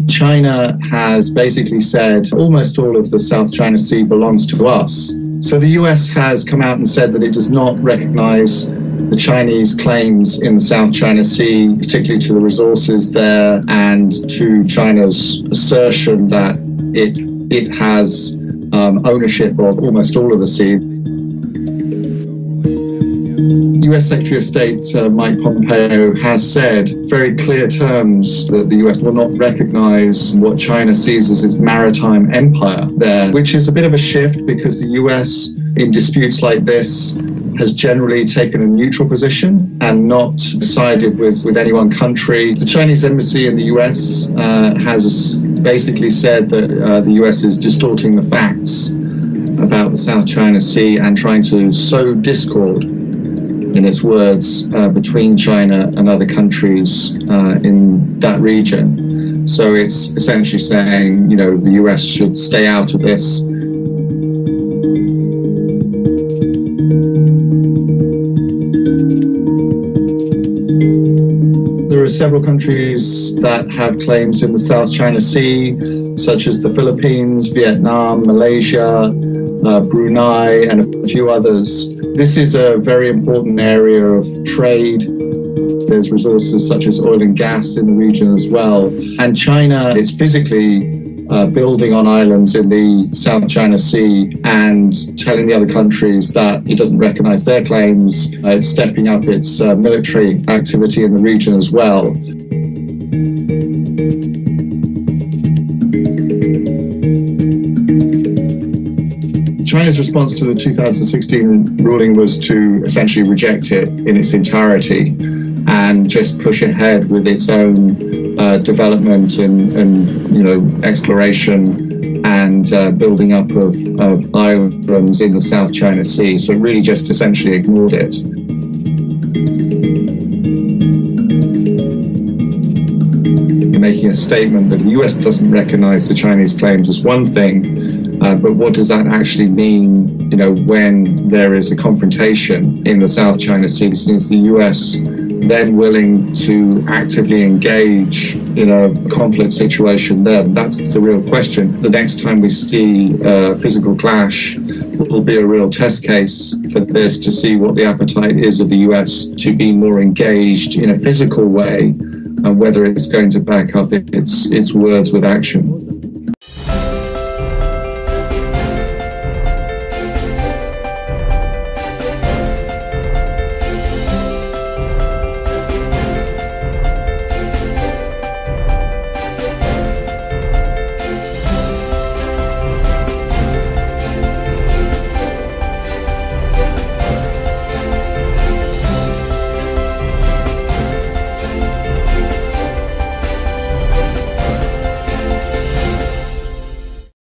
China has basically said almost all of the South China Sea belongs to us. So the US has come out and said that it does not recognize the Chinese claims in the South China Sea, particularly to the resources there and to China's assertion that it has ownership of almost all of the sea. US Secretary of State Mike Pompeo has said very clear terms that the US will not recognize what China sees as its maritime empire there, which is a bit of a shift because the US in disputes like this has generally taken a neutral position and not sided with any one country. The Chinese embassy in the US has basically said that the US is distorting the facts about the South China Sea and trying to sow discord, in its words, between China and other countries in that region. So it's essentially saying, the US should stay out of this. There are several countries that have claims in the South China Sea, such as the Philippines, Vietnam, Malaysia, Brunei, and a few others. This is a very important area of trade. There's resources such as oil and gas in the region as well. And China is physically building on islands in the South China Sea and telling the other countries that it doesn't recognize their claims. It's stepping up its military activity in the region as well. China's response to the 2016 ruling was to essentially reject it in its entirety and just push ahead with its own development and exploration and building up of islands in the South China Sea. So it really just essentially ignored it. Making a statement that the US doesn't recognize the Chinese claims is one thing, but what does that actually mean, when there is a confrontation in the South China Sea? Is the US then willing to actively engage in a conflict situation there? That's the real question. The next time we see a physical clash will be a real test case for this, to see what the appetite is of the US to be more engaged in a physical way and whether it's going to back up its words with action.